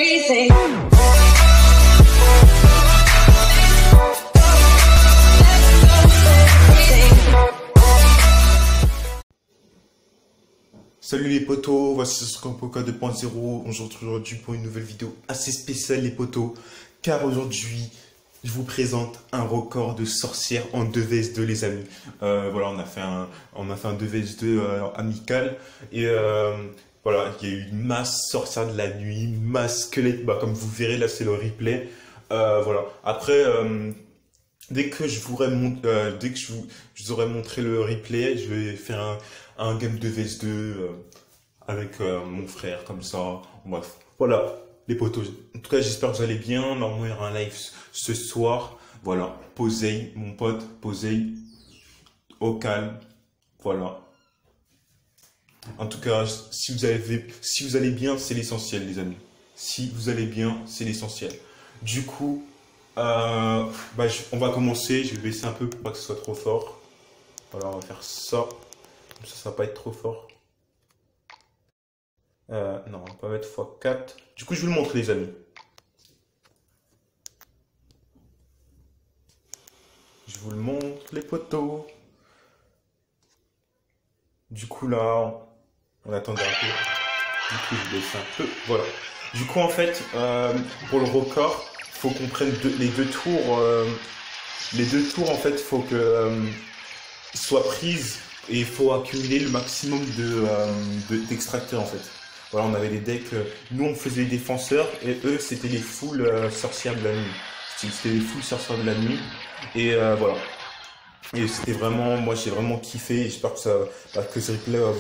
everything. Salut les potos, voici Scorpoca 2.0. On se retrouve aujourd'hui pour une nouvelle vidéo assez spéciale les potos, car aujourd'hui je vous présente un record de sorcières en 2vs2 les amis. Voilà, on a fait un 2vs2 amical et voilà, il y a eu une masse sorcière de la nuit, masse squelette, comme vous verrez là c'est le replay. Voilà, après dès que je vous aurai montré le replay, je vais faire un game 2vs2 avec mon frère, comme ça. Bref, voilà, les potos. En tout cas, j'espère que vous allez bien. Normalement, il y aura un live ce soir. Voilà, posez, mon pote, posez, au calme. Voilà. En tout cas, si vous allez bien, c'est l'essentiel, les amis. Si vous allez bien, c'est l'essentiel. Du coup, on va commencer. Je vais baisser un peu pour pas que ce soit trop fort. Voilà, on va faire ça. Ça va pas être trop fort. Non, on va pas mettre x4. Du coup, je vais vous le montrer, les amis. Je vous le montre, les potos. Du coup, là, on attendait un peu. Du coup, je baisse un peu. Voilà. Du coup, en fait, pour le record, il faut qu'on prenne les deux tours. Les deux tours, en fait, il faut que soient prises. Et il faut accumuler le maximum d'extracteurs en fait. Voilà, on avait des decks, nous on faisait les défenseurs et eux c'était les full sorcières de la nuit. C'était les full sorcières de la nuit et voilà. Et c'était vraiment, moi j'ai vraiment kiffé. J'espère que que ce replay va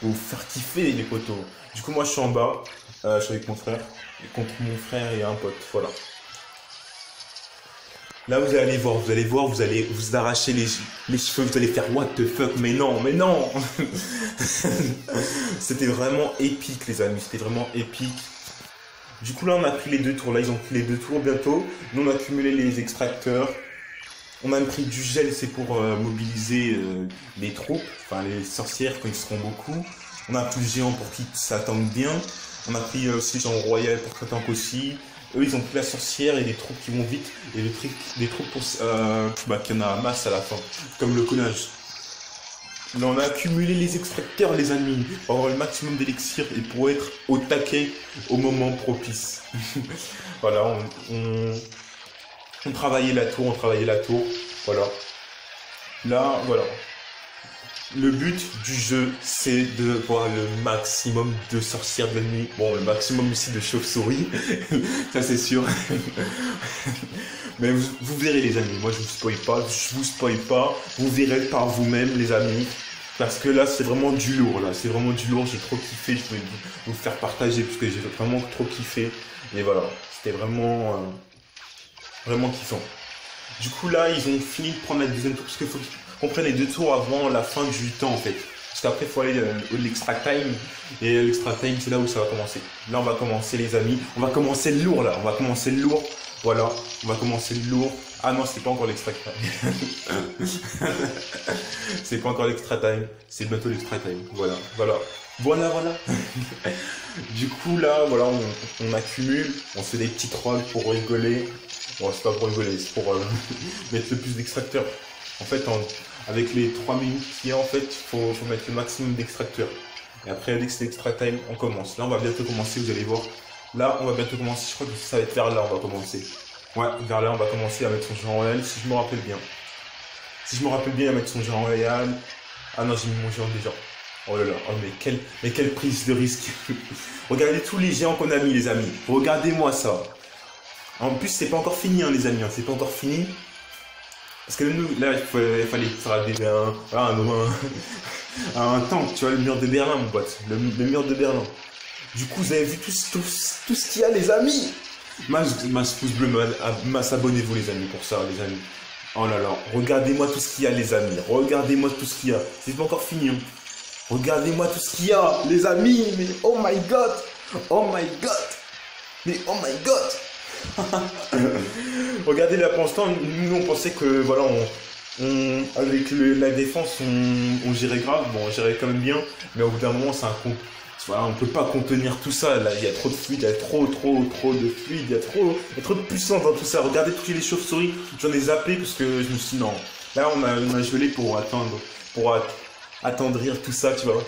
vous faire kiffer les potos. Du coup moi je suis en bas, je suis avec mon frère et contre mon frère et un pote. Voilà. Là, vous allez voir, vous allez vous arracher les cheveux, vous allez faire what the fuck, mais non. C'était vraiment épique, les amis, c'était vraiment épique. Du coup, là, on a pris les deux tours, là, ils ont pris les deux tours bientôt. Nous, on a cumulé les extracteurs. On a même pris du gel, c'est pour mobiliser les troupes, enfin les sorcières quand ils seront beaucoup. On a pris le géant pour qu'ils s'attendent bien. On a pris aussi le géant royal pour qu'ils s'attendent aussi. Eux, ils ont pris la sorcière et des troupes qui vont vite et des troupes pour qu'il y en a masse à la fin, comme le collage. Là, on a accumulé les extracteurs, les amis, pour avoir le maximum d'élixir et pour être au taquet au moment propice. Voilà, on travaillait la tour, voilà. Là, voilà. Le but du jeu, c'est de voir le maximum de sorcières de la nuit. Bon, le maximum aussi de chauves-souris, ça c'est sûr. Mais vous verrez les amis, moi je vous spoil pas, vous verrez par vous-même les amis. Parce que là c'est vraiment du lourd, j'ai trop kiffé, je vais vous faire partager parce que j'ai vraiment trop kiffé. Et voilà, c'était vraiment kiffant. Du coup là, ils ont fini de prendre la deuxième tour parce qu'il faut qu'on prenne les deux tours avant la fin du temps en fait. Parce qu'après il faut aller au l'extra time. Et l'extra time c'est là où ça va commencer. Là on va commencer les amis. On va commencer le lourd là. Voilà, on va commencer le lourd. Ah non, c'est pas encore l'extra time. C'est pas encore l'extra time. C'est bientôt l'extra time. Voilà. Du coup là, voilà, on accumule. On fait des petits trolls pour rigoler. Bon, c'est pas pour rigoler, c'est pour mettre le plus d'extracteurs. En fait, avec les 3 minutes qu'il y a, en fait, faut mettre le maximum d'extracteurs. Et après, dès que c'est extra time, on commence. Là, on va bientôt commencer, vous allez voir. Là, on va bientôt commencer. Je crois que ça va être vers là, on va commencer. Ouais, vers là, on va commencer à mettre son géant royal, si je me rappelle bien. À mettre son géant royal. Ah non, j'ai mis mon géant déjà. Oh là là, oh, mais quelle prise de risque. Regardez tous les géants qu'on a mis, les amis. Regardez-moi ça. En plus, c'est pas encore fini, hein, les amis. C'est pas encore fini. Parce que nous, là, il fallait faire un tank, tu vois, le mur de Berlin, mon pote. Le mur de Berlin. Du coup, vous avez vu tout ce qu'il y a, les amis. Masse pouce bleu, masse abonnez-vous, les amis, pour ça, les amis. Oh là là, regardez-moi tout ce qu'il y a, les amis. Regardez-moi tout ce qu'il y a. C'est pas encore fini, hein. Regardez-moi tout ce qu'il y a, les amis. Mais oh my god. Mais oh my god. Regardez là pour l'instant, nous on pensait que voilà, avec la défense on gérait grave, bon on gérait quand même bien, mais au bout d'un moment c'est un Voilà, on peut pas contenir tout ça, là, il y a trop de fluide, il y a trop de fluide, il y a trop de puissance dans tout ça. Regardez toutes les chauves-souris, j'en ai zappé parce que je me suis dit non. Là, on a gelé pour attendrir tout ça, tu vois.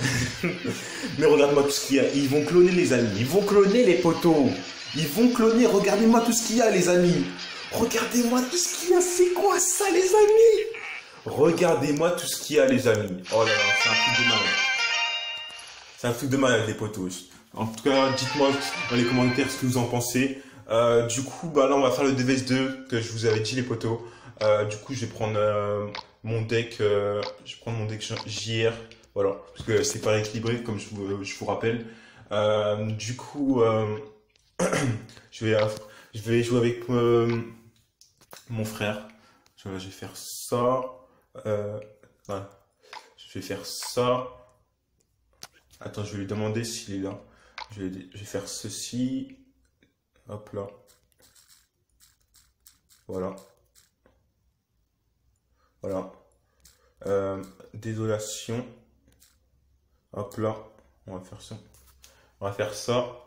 Mais regarde-moi tout ce qu'il y a, ils vont cloner les amis, ils vont cloner les poteaux. Ils vont cloner, regardez-moi tout ce qu'il y a les amis. Regardez-moi tout ce qu'il y a, c'est quoi ça les amis? Regardez-moi tout ce qu'il y a les amis. Oh là là, c'est un truc de malade. C'est un truc de malade les potos. En tout cas, dites-moi dans les commentaires ce que vous en pensez. Du coup, bah là on va faire le DVS2 que je vous avais dit les potos. Du coup, je vais prendre mon deck, JR. Voilà, parce que c'est pas équilibré comme je vous rappelle. Du coup... je vais jouer avec mon frère. Je vais faire ça. Voilà. Je vais faire ça. Attends, je vais lui demander s'il est là. Je vais faire ceci. Hop là. Voilà. Voilà. Désolation. Hop là. On va faire ça. On va faire ça.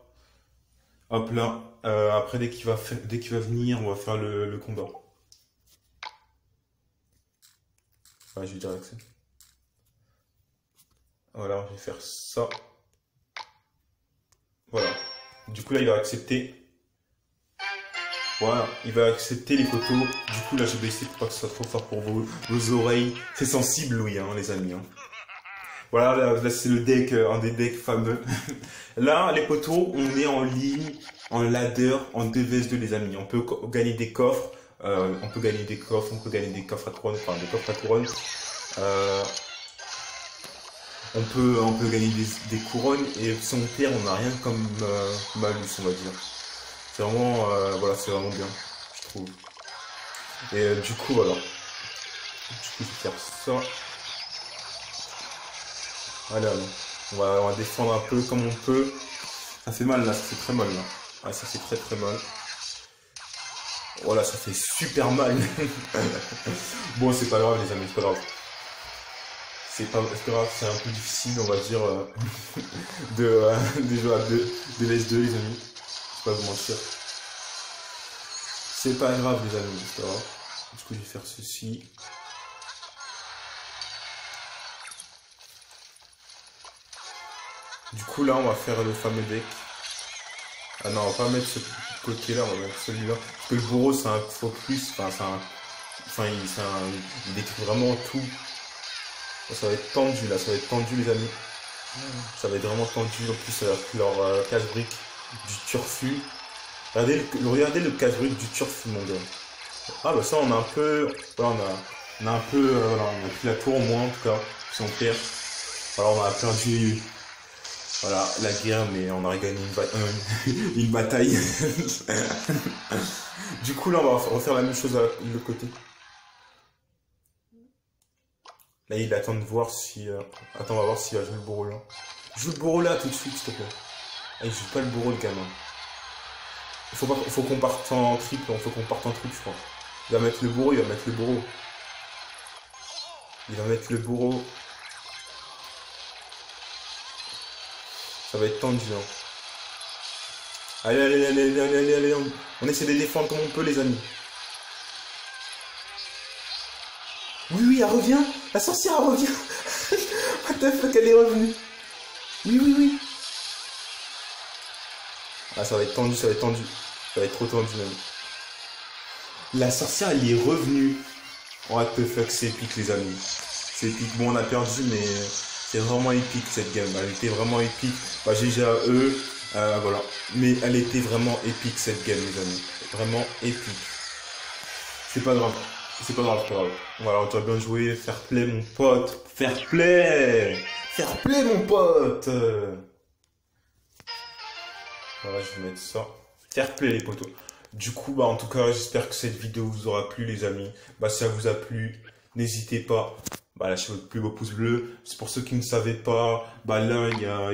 Hop là, après dès qu'il va venir, on va faire le combat. Ouais, je vais dire accès. Voilà, je vais faire ça. Voilà. Du coup là, il va accepter. Voilà, il va accepter les photos. Du coup là, je vais essayer pour pas que ce soit trop fort pour vos oreilles. C'est sensible, oui, hein, les amis. Hein. Voilà, là c'est le deck, un des decks fameux. Là, les potos, on est en ligne, en ladder, en DVS2 les amis. On peut gagner des coffres, on peut gagner des coffres à couronne, enfin des coffres à couronne. On peut gagner des couronnes et si on perd, on n'a rien comme malus, on va dire. C'est vraiment, voilà, c'est vraiment bien, je trouve. Et du coup, voilà. Du coup, je vais faire ça. Voilà, on va défendre un peu comme on peut. Ça fait mal là, ça fait très mal là. Ah, ça fait très mal. Voilà, ça fait super mal. Bon, c'est pas grave les amis, c'est pas grave. C'est pas grave, c'est un peu difficile, on va dire, de jouer à DVS2 les amis. Je vais pas vous mentir. C'est pas grave les amis, c'est pas grave. Du coup, je vais faire ceci. Du coup là on va faire le fameux deck. Ah non on va pas mettre ce côté là, on va mettre celui-là. Parce que le bourreau c'est un focus, il détruit vraiment tout. Ça va être tendu là, ça va être tendu les amis. Ça va être vraiment tendu, en plus leur casse-brique du turfu. Regardez le casse-brique du turfu mon gars. Ah bah ça on a un peu. Voilà, on a un peu. Voilà, on a pris la tour au moins en tout cas, si on perd. Alors on a perdu. Voilà, la guerre, mais on aurait gagné une bataille. Du coup, là, on va refaire la même chose de l'autre côté. Là, il attend de voir si... Attends, on va voir s'il va jouer le bourreau là. Joue le bourreau là tout de suite, s'il te plaît. Ah, il joue pas le bourreau, le gamin. Il faut qu'on parte en triple, je crois. Il va mettre le bourreau, il va mettre le bourreau. Ça va être tendu. Hein. Allez, on essaie de les défendre comme on peut, les amis. Oui, elle revient. La sorcière, elle revient. What the fuck, elle est revenue. Oui. Ah, ça va être tendu. Ça va être trop tendu, même. La sorcière, elle est revenue. What the fuck, c'est épique, les amis. C'est épique. Bon, on a perdu, mais... C'est vraiment épique cette game, elle était vraiment épique. Bah, GG à eux, voilà. Mais elle était vraiment épique cette game, les amis. Vraiment épique. C'est pas grave. Voilà, on doit bien jouer. Fair play, mon pote. Fair play, mon pote. Voilà, je vais mettre ça. Fair play, les potos. Du coup, bah, en tout cas, j'espère que cette vidéo vous aura plu, les amis. Bah, si ça vous a plu, n'hésitez pas. Bah, lâchez votre plus beau pouce bleu. C'est pour ceux qui ne savaient pas, bah là, il y a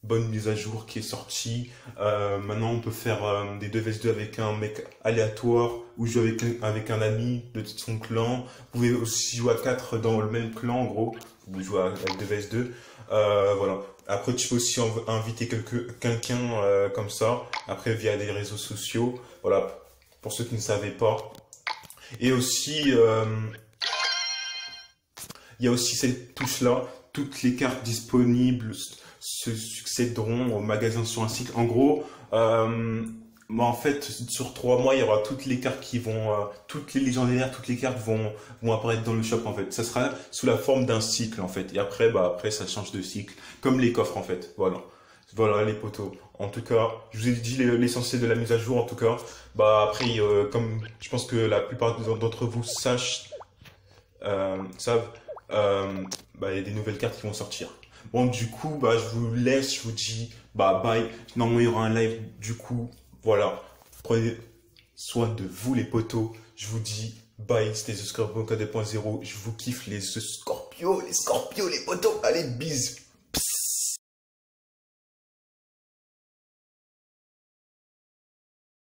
bonne mise à jour qui est sortie. Maintenant, on peut faire des 2vs2 avec un mec aléatoire ou jouer avec un ami de son clan. Vous pouvez aussi jouer à 4 dans le même clan, en gros. Vous jouez avec 2vs2. Voilà. Après, tu peux aussi inviter quelqu'un comme ça. Après, via les réseaux sociaux. Voilà. Pour ceux qui ne savaient pas. Et aussi, il y a aussi cette touche-là. Toutes les cartes disponibles se succéderont au magasin sur un site. En gros, en fait, sur 3 mois, il y aura toutes les cartes qui vont, toutes les légendaires, toutes les cartes vont apparaître dans le shop, en fait. Ça sera sous la forme d'un cycle, en fait. Et après, après, ça change de cycle. Comme les coffres, en fait. Voilà. Voilà, les poteaux. En tout cas, je vous ai dit l'essentiel de la mise à jour, en tout cas. Après, comme je pense que la plupart d'entre vous savent, il y a des nouvelles cartes qui vont sortir. Bon, du coup, je vous laisse, je vous dis, bye. Normalement, il y aura un live, du coup, voilà. Prenez soin de vous, les potos. Je vous dis, bye, c'était The Scorpio 2.0. Je vous kiffe, les Scorpios, les potos. Allez, bis. Psst.